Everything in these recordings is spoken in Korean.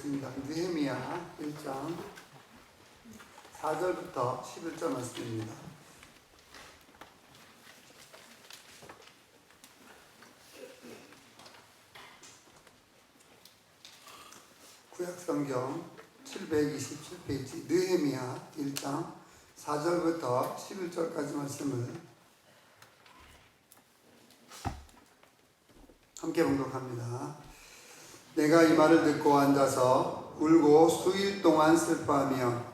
느헤미야 1장 4절부터 11절 말씀입니다. 구약성경 727페이지 느헤미야 1장 4절부터 11절까지 말씀을 함께 봉독합니다. 내가 이 말을 듣고 앉아서 울고 수일 동안 슬퍼하며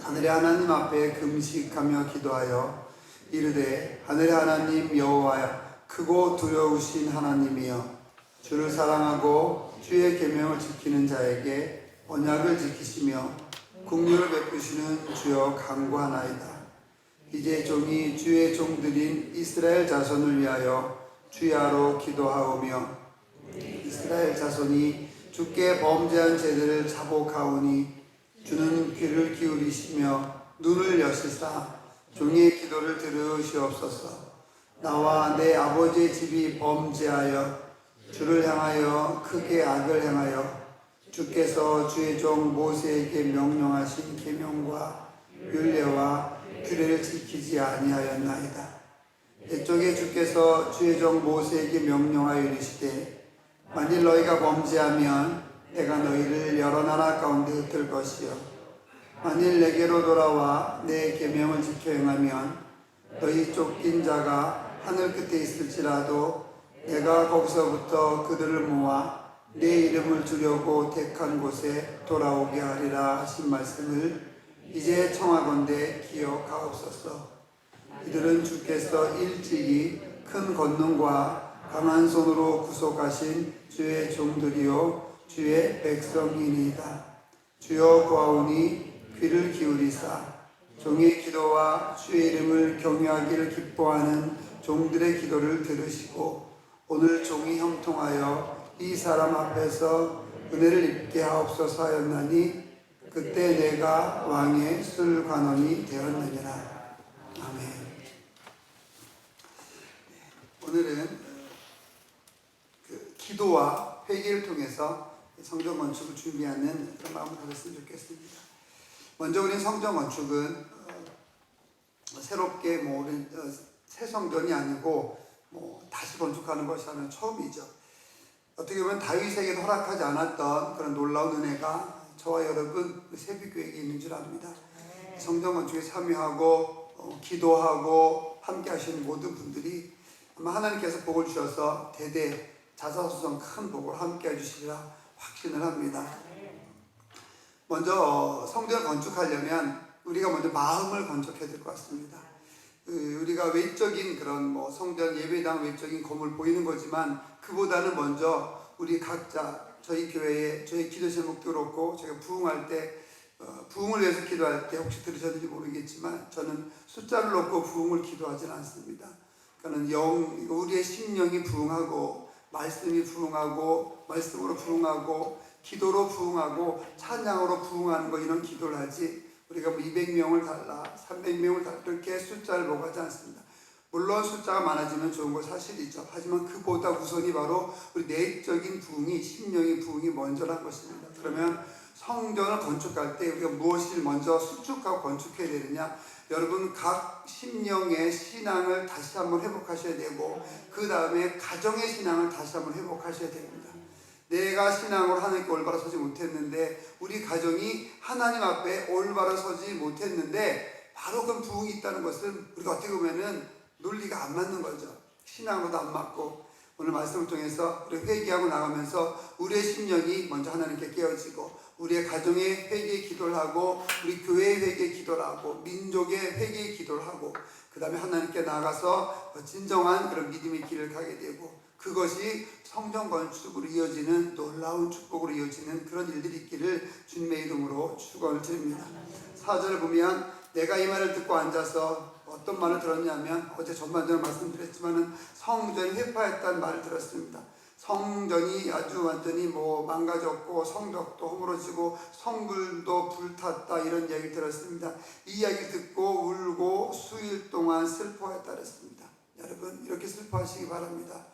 하늘의 하나님 앞에 금식하며 기도하여 이르되 하늘의 하나님 여호와여 크고 두려우신 하나님이여 주를 사랑하고 주의 계명을 지키는 자에게 언약을 지키시며 긍휼을 베푸시는 주여 간구하나이다. 이제 종이 주의 종들인 이스라엘 자손을 위하여 주야로 기도하오며 이스라엘 자손이 주께 범죄한 죄들을 자복하오니 주는 귀를 기울이시며 눈을 여시사 종의 기도를 들으시옵소서. 나와 내 아버지의 집이 범죄하여 주를 향하여 크게 악을 행하여 주께서 주의 종 모세에게 명령하신 계명과 율례와 규례를 지키지 아니하였나이다. 옛적에 주께서 주의 종 모세에게 명령하여 이르시되 만일 너희가 범죄하면 내가 너희를 여러 나라 가운데 흩을 것이요 만일 내게로 돌아와 내 계명을 지켜 행하면 너희 쫓긴 자가 하늘 끝에 있을지라도 내가 거기서부터 그들을 모아 내 이름을 주려고 택한 곳에 돌아오게 하리라 하신 말씀을 이제 청하건대 기억하옵소서. 이들은 주께서 일찍이 큰 권능과 강한 손으로 구속하신 주의 종들이요 주의 백성이니이다. 주여 구하오니 귀를 기울이사 종의 기도와 주의 이름을 경외하기를 기뻐하는 종들의 기도를 들으시고 오늘 종이 형통하여 이 사람 앞에서 은혜를 입게 하옵소서 하였나니 그때 내가 왕의 술관원이 되었느니라. 아멘. 오늘은 기도와 회개를 통해서 성전 건축을 준비하는 그런 마음을 가졌으면 좋겠습니다. 먼저 우리 성전 건축은 새롭게 새 성전이 아니고 다시 건축하는 것이 처음이죠. 어떻게 보면 다윗에게도 허락하지 않았던 그런 놀라운 은혜가 저와 여러분 새비교회에 있는 줄 압니다. 성전 건축에 참여하고 기도하고 함께 하시는 모든 분들이 아마 하나님께서 복을 주셔서 대대 자사소성 큰 복을 함께 해주시리라 확신을 합니다. 먼저 성전을 건축하려면 우리가 먼저 마음을 건축해야 될 것 같습니다. 우리가 외적인 그런 성전 예배당 외적인 건물 보이는 거지만 그보다는 먼저 우리 각자 저희 교회에 저희 기도 제목도 그렇고 제가 부흥할 때 부흥을 위해서 기도할 때 혹시 들으셨는지 모르겠지만 저는 숫자를 놓고 부흥을 기도하지는 않습니다. 그러니까 우리의 심령이 부흥하고 말씀이 부흥하고 말씀으로 부흥하고 기도로 부흥하고 찬양으로 부흥하는 거 이런 기도를 하지 우리가 200명을 달라 300명을 달라 그렇게 숫자를 보고 하지 않습니다. 물론 숫자가 많아지면 좋은 건 사실이죠. 하지만 그보다 우선이 바로 우리 내적인 부흥이 심령의 부흥이 먼저란 것입니다. 그러면 성전을 건축할 때 우리가 무엇을 먼저 수축하고 건축해야 되느냐? 여러분 각 심령의 신앙을 다시 한번 회복하셔야 되고 그 다음에 가정의 신앙을 다시 한번 회복하셔야 됩니다. 내가 신앙으로 하나님께 올바로 서지 못했는데 우리 가정이 하나님 앞에 올바로 서지 못했는데 바로 그 부흥이 있다는 것은 우리가 어떻게 보면은 논리가 안 맞는 거죠. 신앙으로도 안 맞고 오늘 말씀을 통해서 우리 회개하고 나가면서 우리의 심령이 먼저 하나님께 깨어지고 우리의 가정의 회개의 기도를 하고 우리 교회의 회개의 기도를 하고 민족의 회개의 기도를 하고 그 다음에 하나님께 나가서 진정한 그런 믿음의 길을 가게 되고 그것이 성전 건축으로 이어지는 놀라운 축복으로 이어지는 그런 일들이 있기를 주님의 이름으로 축원을 드립니다. 4절을 보면 내가 이 말을 듣고 앉아서 어떤 말을 들었냐면 어제 전반전에 말씀드렸지만은 성전이 회파했다는 말을 들었습니다. 성전이 아주 완전히 망가졌고 성벽도 허물어지고 성불도 불탔다 이런 이야기를 들었습니다. 이 이야기를 듣고 울고 수일 동안 슬퍼했다 그랬습니다. 여러분 이렇게 슬퍼하시기 바랍니다.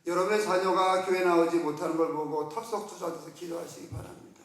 여러분의 자녀가 교회 나오지 못하는 걸 보고 탑석 투자돼서 기도하시기 바랍니다.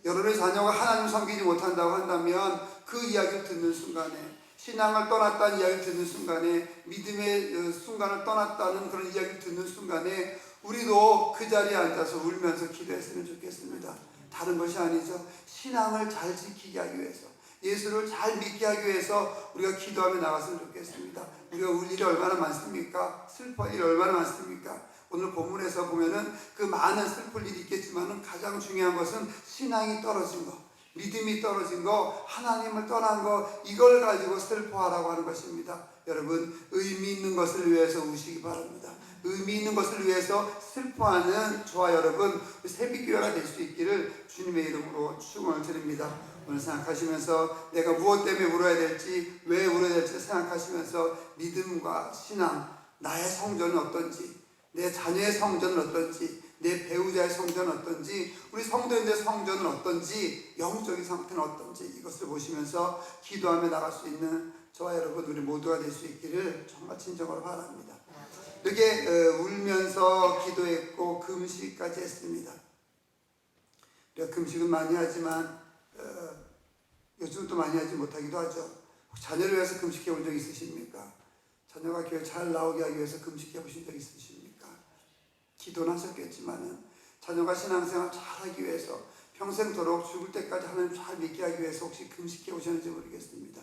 여러분의 자녀가 하나님 섬기지 못한다고 한다면 그 이야기를 듣는 순간에, 신앙을 떠났다는 이야기를 듣는 순간에, 믿음의 순간을 떠났다는 그런 이야기를 듣는 순간에 우리도 그 자리에 앉아서 울면서 기도했으면 좋겠습니다. 다른 것이 아니죠. 신앙을 잘 지키게 하기 위해서, 예수를 잘 믿게 하기 위해서 우리가 기도하며 나갔으면 좋겠습니다. 우리가 울 일이 얼마나 많습니까? 슬퍼할 일이 얼마나 많습니까? 오늘 본문에서 보면은 그 많은 슬플 일이 있겠지만은 가장 중요한 것은 신앙이 떨어진 거, 믿음이 떨어진 거, 하나님을 떠난 거, 이걸 가지고 슬퍼하라고 하는 것입니다. 여러분, 의미 있는 것을 위해서 우시기 바랍니다. 의미 있는 것을 위해서 슬퍼하는 저와 여러분 새벽교회가 될 수 있기를 주님의 이름으로 축원을 드립니다. 오늘 생각하시면서 내가 무엇 때문에 울어야 될지, 왜 울어야 될지 생각하시면서 믿음과 신앙, 나의 성전은 어떤지, 내 자녀의 성전은 어떤지, 내 배우자의 성전은 어떤지, 우리 성도인들의 성전은 어떤지, 영적인 상태는 어떤지, 이것을 보시면서 기도하며 나갈 수 있는 저와 여러분 우리 모두가 될 수 있기를 정말 진정으로 바랍니다. 이렇게 울면서 기도했고 금식까지 했습니다. 우리가 금식은 많이 하지만 요즘도 많이 하지 못하기도 하죠. 자녀를 위해서 금식해 본 적 있으십니까? 자녀가 교회 잘 나오게 하기 위해서 금식해 보신 적 있으십니까? 기도는 하셨겠지만은 자녀가 신앙생활 잘하기 위해서 평생도록 죽을 때까지 하나님 잘 믿게 하기 위해서 혹시 금식해 오셨는지 모르겠습니다.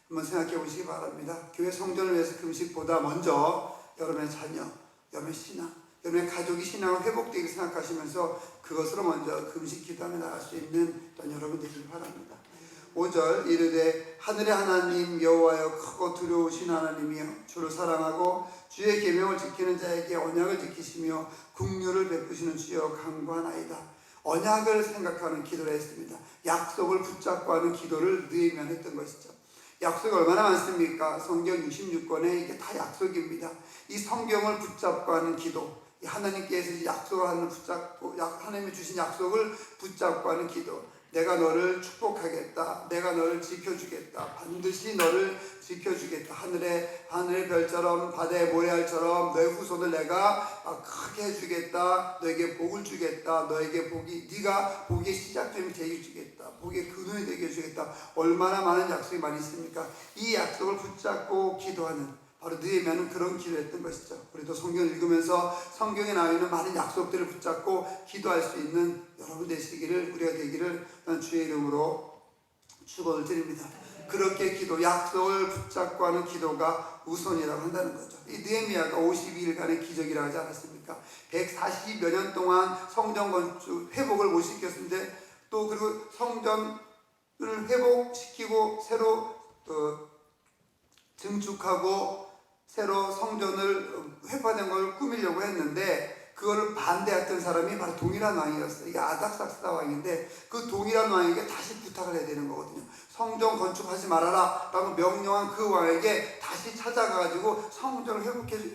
한번 생각해 보시기 바랍니다. 교회 성전을 위해서 금식보다 먼저 여러분의 자녀, 여러분의 신앙, 여러분의 가족이 신앙을 회복되기 생각하시면서 그것으로 먼저 금식 기도하며 나갈 수 있는 여러분 되시기 바랍니다. 5절 이르되 하늘의 하나님 여호와여 크고 두려우신 하나님이여 주를 사랑하고 주의 계명을 지키는 자에게 언약을 지키시며 긍휼을 베푸시는 주여 간구하나이다. 언약을 생각하는 기도를 했습니다. 약속을 붙잡고 하는 기도를 느헤미야는 했던 것이죠. 약속이 얼마나 많습니까? 성경 66권에 이게 다 약속입니다. 이 성경을 붙잡고 하는 기도, 하나님께서 약속을 하는 붙잡고 하나님이 주신 약속을 붙잡고 하는 기도. 내가 너를 축복하겠다. 내가 너를 지켜주겠다. 반드시 너를 지켜주겠다. 하늘의 별처럼 바다의 모래알처럼 너의 후손을 내가 크게 해주겠다. 너에게 복을 주겠다. 너에게 네가 복의 시작점이 되게 주겠다. 복의 근원이 되게 해주겠다. 얼마나 많은 약속이 많이 있습니까? 이 약속을 붙잡고 기도하는 바로 느헤미야는 그런 기도를 했던 것이죠. 우리도 성경을 읽으면서 성경에 나와 있는 많은 약속들을 붙잡고 기도할 수 있는 여러분 되시기를, 우리가 되기를 주의 이름으로 축원을 드립니다. 그렇게 약속을 붙잡고 하는 기도가 우선이라고 한다는 거죠. 이 느헤미야가 52일간의 기적이라고 하지 않았습니까? 140여 년 동안 성전 건축 회복을 못 시켰는데 또 그리고 성전을 회복시키고 새로 증축하고 새로 성전을 회파된 걸 꾸미려고 했는데 그거를 반대했던 사람이 바로 동일한 왕이었어요. 이게 아닥삭스다 왕인데 그 동일한 왕에게 다시 부탁을 해야 되는 거거든요. 성전 건축하지 말아라 라고 명령한 그 왕에게 다시 찾아가가지고 성전을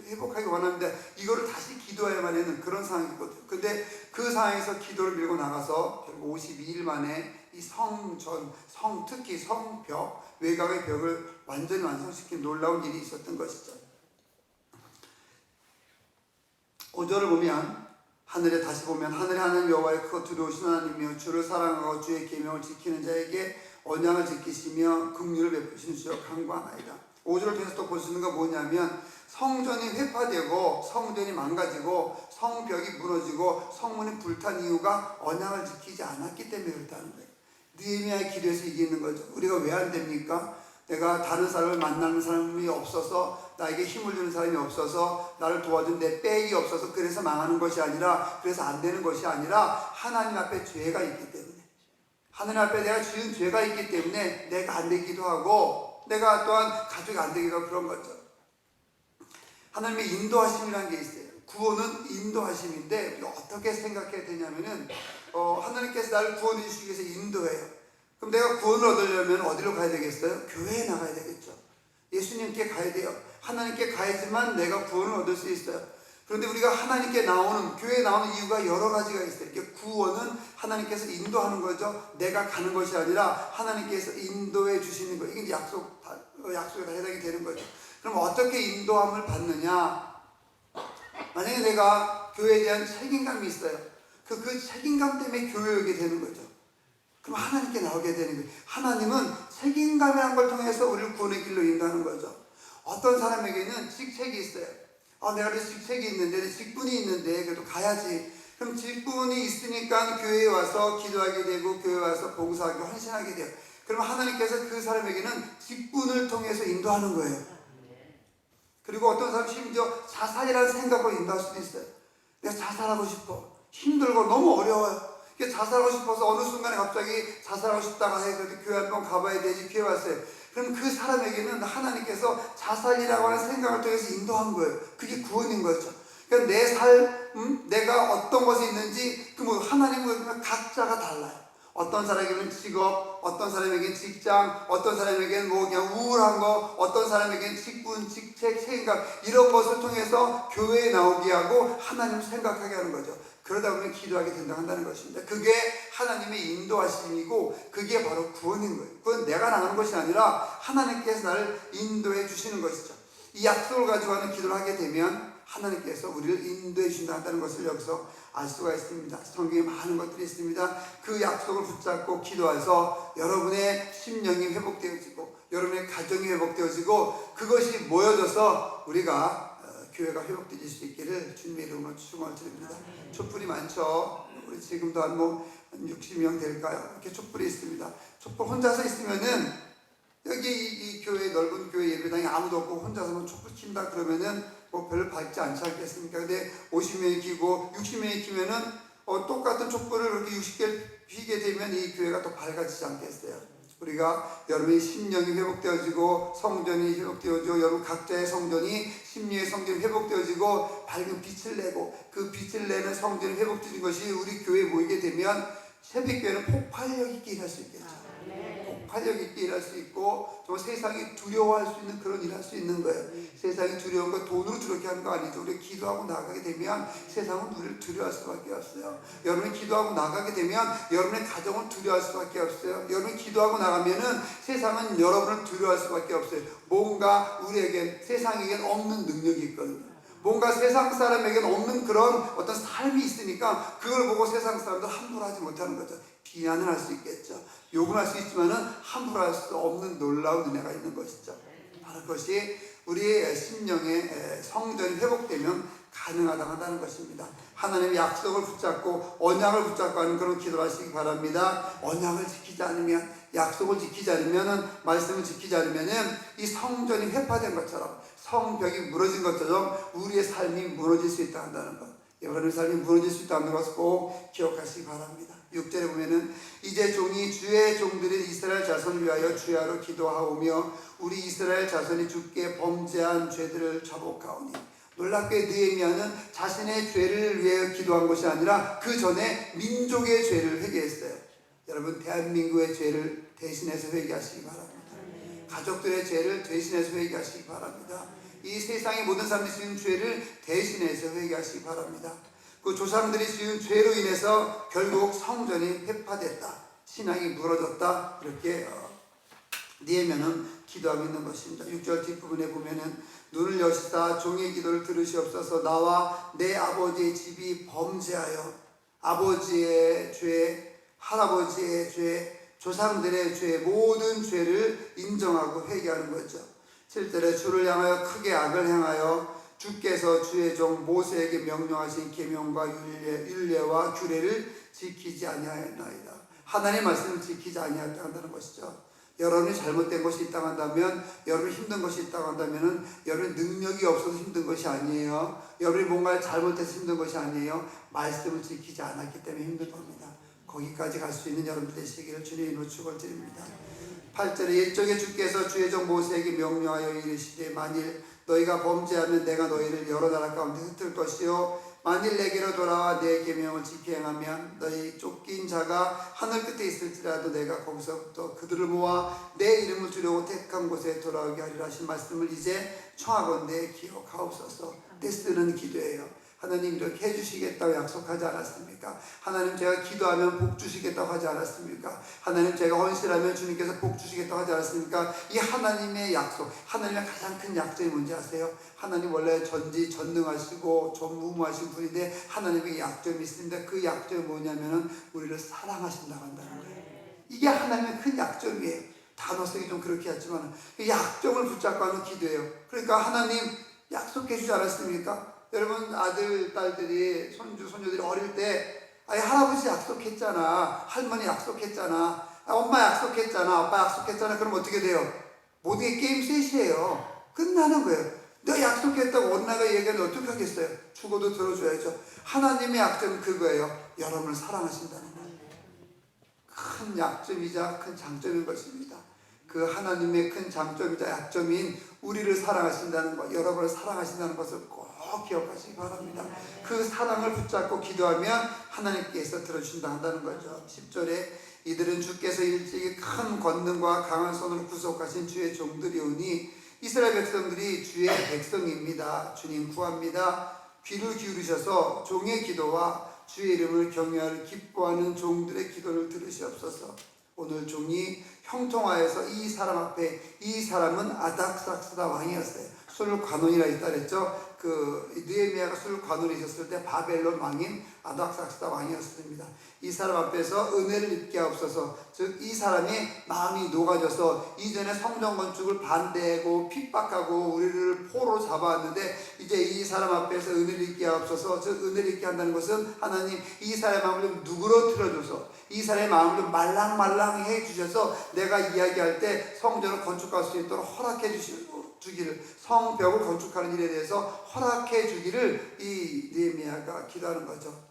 회복하기 원하는데 이거를 다시 기도해야만 하는 그런 상황이거든요. 근데 그 상황에서 기도를 밀고 나가서 결국 52일 만에 이 성전, 특히 성벽, 외곽의 벽을 완전히 완성시킨 놀라운 일이 있었던 것이죠. 5절을 보면 다시 보면 하늘의 하나님 여호와의 크고 두려우신 하나님이여 주를 사랑하고 주의 계명을 지키는 자에게 언약을 지키시며 긍휼을 베푸시는 주여 간구하나이다. 5절을 통해서 또 볼 수 있는 건 뭐냐면 성전이 회파되고 성전이 망가지고 성벽이 무너지고 성문이 불탄 이유가 언약을 지키지 않았기 때문에 그렇다는 거예요. 느헤미야의 기도에서 이게 있는 거죠. 우리가 왜 안 됩니까? 내가 다른 사람을 만나는 사람이 없어서, 나에게 힘을 주는 사람이 없어서, 나를 도와준 내 백이 없어서 그래서 망하는 것이 아니라, 그래서 안 되는 것이 아니라 하나님 앞에 죄가 있기 때문에, 하나님 앞에 내가 지은 죄가 있기 때문에 내가 안 되기도 하고 내가 또한 가족이 안 되기도 하고 그런 거죠. 하나님의 인도하심이라는 게 있어요. 구원은 인도하심인데 어떻게 생각해야 되냐면은 하나님께서 나를 구원해 주시기 위해서 인도해요. 그럼 내가 구원을 얻으려면 어디로 가야 되겠어요? 교회에 나가야 되겠죠. 예수님께 가야 돼요. 하나님께 가야지만 내가 구원을 얻을 수 있어요. 그런데 우리가 하나님께 교회에 나오는 이유가 여러 가지가 있어요. 구원은 하나님께서 인도하는 거죠. 내가 가는 것이 아니라 하나님께서 인도해 주시는 거예요. 이게 약속에 다 해당이 되는 거죠. 그럼 어떻게 인도함을 받느냐? 만약에 내가 교회에 대한 책임감이 있어요. 그 책임감 때문에 교회에 오게 되는 거죠. 그럼 하나님께 나오게 되는 거예요. 하나님은 책임감이라는 걸 통해서 우리를 구원의 길로 인도하는 거죠. 어떤 사람에게는 직책이 있어요. 내가 직책이 있는데, 내 직분이 있는데 그래도 가야지. 그럼 직분이 있으니까 교회에 와서 기도하게 되고 교회에 와서 봉사하고 헌신하게 돼요. 그러면 하나님께서 그 사람에게는 직분을 통해서 인도하는 거예요. 그리고 어떤 사람 심지어 자살이라는 생각으로 인도할 수도 있어요. 내가 자살하고 싶어. 힘들고 너무 어려워요. 자살하고 싶어서 어느 순간에 갑자기 자살하고 싶다가 해. 그래도 교회 한번 가봐야 되지. 교회 왔어요. 그럼 그 사람에게는 하나님께서 자살이라고 하는 생각을 통해서 인도한 거예요. 그게 구원인 거죠. 그러니까 내 삶, 내가 어떤 것이 있는지 하나님은 각자가 달라요. 어떤 사람에게는 직업, 어떤 사람에게는 직장, 어떤 사람에게는 그냥 우울한 거, 어떤 사람에게는 직분, 직책, 책임감 이런 것을 통해서 교회에 나오게 하고 하나님을 생각하게 하는 거죠. 그러다 보면 기도하게 된다 한다는 것입니다. 그게 하나님의 인도하심이고 그게 바로 구원인 거예요. 그건 내가 나가는 것이 아니라 하나님께서 나를 인도해 주시는 것이죠. 이 약속을 가지고 하는 기도를 하게 되면 하나님께서 우리를 인도해 주신다 한다는 것을 여기서 알 수가 있습니다. 성경에 많은 것들이 있습니다. 그 약속을 붙잡고 기도해서 여러분의 심령이 회복되어지고 여러분의 가정이 회복되어지고 그것이 모여져서 우리가 교회가 회복되어질 수 있기를 주님의 이름으로 축원을 드립니다. 촛불이 많죠. 우리 지금도 한 60명 될까요? 이렇게 촛불이 있습니다. 촛불 혼자서 있으면은 여기 이 교회 넓은 교회 예배당에 아무도 없고 혼자서만 촛불 킨다 그러면은 별로 밝지 않지 않겠습니까? 근데 50명이 키고 60명이 키면은 똑같은 촛불을 이렇게 60개를 피게 되면 이 교회가 더 밝아지지 않겠어요? 우리가 여러분의 심령이 회복되어지고 성전이 회복되어지고 여러분 각자의 성전이 심령의 성전이 회복되어지고 밝은 빛을 내고 그 빛을 내는 성전이 회복되는 것이 우리 교회에 모이게 되면 새벽교회는 폭발력 있게 일할 수 있겠죠. 폭발력 있게 일할 수 있고 또 세상이 두려워할 수 있는 그런 일을 할 수 있는 거예요. 세상이 두려운 거 돈으로 두렵게 하는 거 아니죠. 우리가 기도하고 나가게 되면 세상은 우리를 두려워할 수밖에 없어요. 여러분이 기도하고 나가게 되면 여러분의 가정은 두려워할 수밖에 없어요. 여러분이 기도하고 나가면은 세상은 여러분을 두려워할 수밖에 없어요. 뭔가 우리에겐 세상에겐 없는 능력이 있거든요. 뭔가 세상 사람에게는 없는 그런 어떤 삶이 있으니까 그걸 보고 세상 사람도 함부로 하지 못하는 거죠. 비난을 할 수 있겠죠. 욕을 할 수 있지만은 함부로 할 수 없는 놀라운 은혜가 있는 것이죠. 바로 그것이 우리의 심령의 성전이 회복되면 가능하다는 것입니다. 하나님의 약속을 붙잡고 언약을 붙잡고 하는 그런 기도를 하시기 바랍니다. 언약을 지키지 않으면 약속을 지키지 않으면은 말씀을 지키지 않으면은 이 성전이 회파된 것처럼 성벽이 무너진 것처럼 우리의 삶이 무너질 수 있다 한다는 것. 여러분의 삶이 무너질 수 있다는 것을 꼭 기억하시기 바랍니다. 6절에 보면은 이제 종이 주의 종들인 이스라엘 자손을 위하여 주야로 기도하오며 우리 이스라엘 자손이 주께 범죄한 죄들을 자복하오니. 놀랍게 느헤미야는 자신의 죄를 위해 기도한 것이 아니라 그 전에 민족의 죄를 회개했어요. 여러분 대한민국의 죄를 대신해서 회개하시기 바랍니다. 가족들의 죄를 대신해서 회개하시기 바랍니다. 이 세상의 모든 사람들이 지은 죄를 대신해서 회개하시기 바랍니다. 그 조상들이 지은 죄로 인해서 결국 성전이 회파됐다. 신앙이 무너졌다. 이렇게 느헤미야는 기도하고 있는 것입니다. 6절 뒷부분에 보면은 눈을 여시사 종의 기도를 들으시옵소서. 나와 내 아버지의 집이 범죄하여 아버지의 죄, 할아버지의 죄, 조상들의 죄, 모든 죄를 인정하고 회개하는 거죠. 7절에 주를 향하여 크게 악을 행하여 주께서 주의 종 모세에게 명령하신 계명과 율례와 규례를 지키지 아니하였나이다. 하나님의 말씀을 지키지 아니하였다는 것이죠. 여러분이 잘못된 것이 있다고 한다면, 여러분이 힘든 것이 있다고 한다면 여러분이 능력이 없어서 힘든 것이 아니에요. 여러분이 뭔가를 잘못해서 힘든 것이 아니에요. 말씀을 지키지 않았기 때문에 힘든 겁니다. 거기까지 갈 수 있는 여러분 되시기를 주님으로 축원드립니다. 8절에 옛적에 주께서 주의 종 모세에게 명령하여 이르시되 만일 너희가 범죄하면 내가 너희를 여러 나라 가운데 흩을 것이요 만일 내게로 돌아와 내 계명을 지켜 행하면 너희 쫓긴 자가 하늘 끝에 있을지라도 내가 거기서부터 그들을 모아 내 이름을 두려고 택한 곳에 돌아오게 하리라 하신 말씀을 이제 청하건대 기억하옵소서. 쓰는 기도예요. 하나님 이렇게 해주시겠다고 약속하지 않았습니까? 하나님 제가 기도하면 복 주시겠다고 하지 않았습니까? 하나님 제가 헌신하면 주님께서 복 주시겠다고 하지 않았습니까? 이 하나님의 약속, 하나님의 가장 큰 약점이 뭔지 아세요? 하나님 원래 전지전능하시고 전무후무하신 분인데 하나님의 약점이 있습니다. 그 약점이 뭐냐면은 우리를 사랑하신다고 한다는 거예요. 이게 하나님의 큰 약점이에요. 단어성이 좀 그렇게 하지만 약점을 붙잡고 하는 기도예요. 그러니까 하나님 약속해 주지 않았습니까? 여러분 아들, 딸들이, 손주, 손녀들이 어릴 때 할아버지 약속했잖아, 할머니 약속했잖아, 엄마 약속했잖아, 아빠 약속했잖아. 그럼 어떻게 돼요? 모든 게 게임 셋이에요. 끝나는 거예요. 너 약속했다고 온나가 얘기하면 어떻게 하겠어요? 죽어도 들어줘야죠. 하나님의 약점은 그거예요. 여러분을 사랑하신다는 거예요. 큰 약점이자 큰 장점인 것입니다. 그 하나님의 큰 장점이자 약점인 우리를 사랑하신다는 것, 여러분을 사랑하신다는 것을 꼭 기억하시기 바랍니다. 그 사랑을 붙잡고 기도하면 하나님께서 들어주신다 한다는 거죠. 10절에 이들은 주께서 일찍이 큰 권능과 강한 손으로 구속하신 주의 종들이오니 이스라엘 백성들이 주의 백성입니다. 주님 구합니다. 귀를 기울이셔서 종의 기도와 주의 이름을 경외하를 기뻐하는 종들의 기도를 들으시옵소서. 오늘 종이 형통하여서 이 사람 앞에, 이 사람은 아닥삭스다 왕이었어요. 술관원이라 있다 그랬죠. 느헤미야가 술관원이 있었을 때 바벨론 왕인 아닥삭스다 왕이었습니다. 이 사람 앞에서 은혜를 입게 하옵소서. 즉 이 사람이 마음이 녹아져서 이전에 성전 건축을 반대하고 핍박하고 우리를 포로 잡아왔는데 이제 이 사람 앞에서 은혜를 입게 하옵소서. 즉 은혜를 입게 한다는 것은 하나님 이 사람의 마음을 좀 누그러뜨려줘서 이 사람의 마음을 좀 말랑말랑해 주셔서 내가 이야기할 때 성전을 건축할 수 있도록 허락해 주기를, 성벽을 건축하는 일에 대해서 허락해 주기를 이 느헤미야가 기도하는 거죠.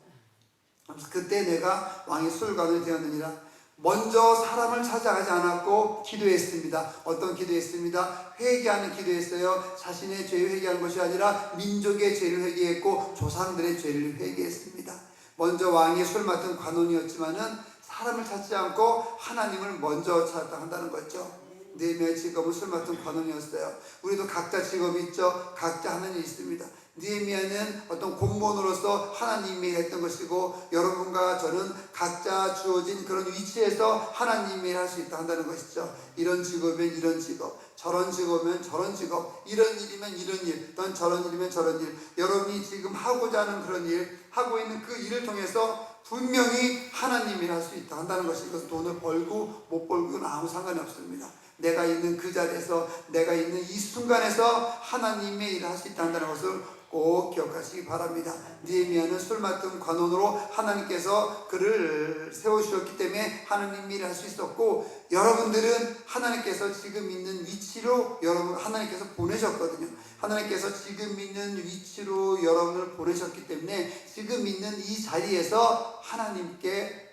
그때 내가 왕의 술관원이 되었느니라. 먼저 사람을 찾아가지 않았고 기도했습니다. 어떤 기도했습니다? 회개하는 기도했어요. 자신의 죄를 회개하는 것이 아니라 민족의 죄를 회개했고 조상들의 죄를 회개했습니다. 먼저 왕이 술 맡은 관원이었지만은 사람을 찾지 않고 하나님을 먼저 찾았다 한다는 거죠. 느헤미야의 직업은 술 맡은 관원이었어요. 우리도 각자 직업이 있죠. 각자 하는 일이 있습니다. 느헤미야는 어떤 공무원으로서 하나님이 했던 것이고 여러분과 저는 각자 주어진 그런 위치에서 하나님이 할 수 있다 한다는 것이죠. 이런 직업이면 이런 직업, 저런 직업이면 저런 직업, 이런 일이면 이런 일, 또는 저런 일이면 저런 일, 여러분이 지금 하고자 하는 그런 일, 하고 있는 그 일을 통해서 분명히 하나님이 할 수 있다 한다는 것이, 이것은 돈을 벌고 못 벌고는 아무 상관이 없습니다. 내가 있는 그 자리에서, 내가 있는 이 순간에서 하나님의 일을 할 수 있다 한다는 것을 꼭 기억하시기 바랍니다. 느헤미야는 술 맡은 관원으로 하나님께서 그를 세우셨기 때문에 하나님 일을 할 수 있었고, 여러분들은 하나님께서 지금 있는 위치로 여러분 하나님께서 보내셨거든요. 하나님께서 지금 있는 위치로 여러분을 보내셨기 때문에 지금 있는 이 자리에서 하나님께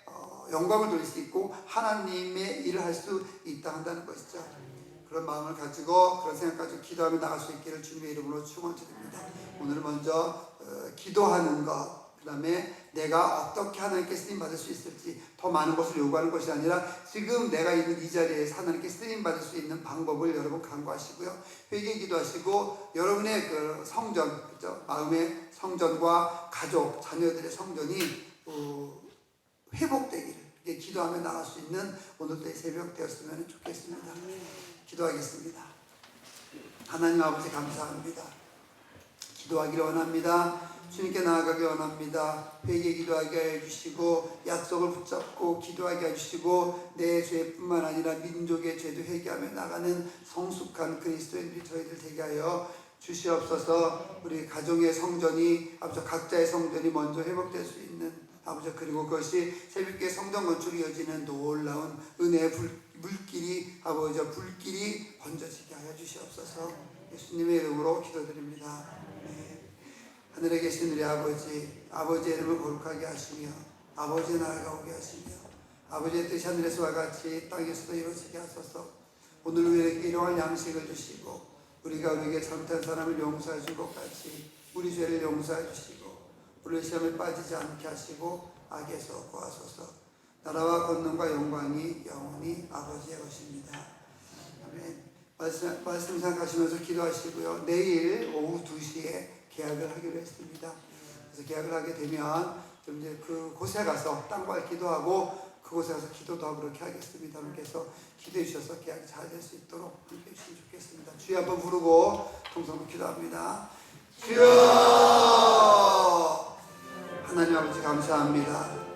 영광을 돌릴 수 있고 하나님의 일을 할 수 있다 한다는 것이죠. 그런 마음을 가지고, 그런 생각 가지고 기도하며 나갈 수 있기를 주님의 이름으로 축원드립니다. 오늘 먼저 기도하는 것, 그 다음에 내가 어떻게 하나님께 쓰임받을 수 있을지, 더 많은 것을 요구하는 것이 아니라 지금 내가 있는 이 자리에서 하나님께 쓰임받을 수 있는 방법을 여러분 강구하시고요. 회개 기도하시고 여러분의 그 성전, 그렇죠? 마음의 성전과 가족, 자녀들의 성전이 회복되기를 기도하며 나갈 수 있는 오늘의 새벽 되었으면 좋겠습니다. 기도하겠습니다. 하나님 아버지 감사합니다. 기도하기를 원합니다. 주님께 나아가기 원합니다. 회개 기도하게 해주시고 약속을 붙잡고 기도하게 해주시고 내 죄뿐만 아니라 민족의 죄도 회개하며 나가는 성숙한 그리스도인들이 저희들 되게 하여 주시옵소서. 우리 가정의 성전이, 아버지 각자의 성전이 먼저 회복될 수 있는, 아버지, 그리고 그것이 새벽에 성전 건축이 이어지는 놀라운 은혜의 물길이, 아버지 불길이 번져지게 하여 주시옵소서. 예수님의 이름으로 기도드립니다. 네. 하늘에 계신 우리 아버지, 아버지의 이름을 거룩하게 하시며 아버지의 나라가 오게 하시며 아버지의 뜻이 하늘에서와 같이 땅에서도 이루어지게 하소서. 오늘 우리에게 일용할 양식을 주시고 우리가 우리에게 잘못한 사람을 용서해 준 것 같이 우리 죄를 용서해 주시고 우리를 시험에 빠지지 않게 하시고 악에서 구하소서. 나라와 권능과 영광이 영원히 아버지의 것입니다. 아멘. 말씀 생각하시면서 기도하시고요. 내일 오후 2시에 계약을 하기로 했습니다. 그래서 계약을 하게 되면 좀 이제 그곳에 가서 땅발 기도하고 그곳에 가서 기도도 하고 그렇게 하겠습니다. 그래서 기도해 주셔서 계약이 잘 될 수 있도록 함께 해주시면 좋겠습니다. 주여 한번 부르고 통성으로 기도합니다. 주여! 하나님 아버지 감사합니다.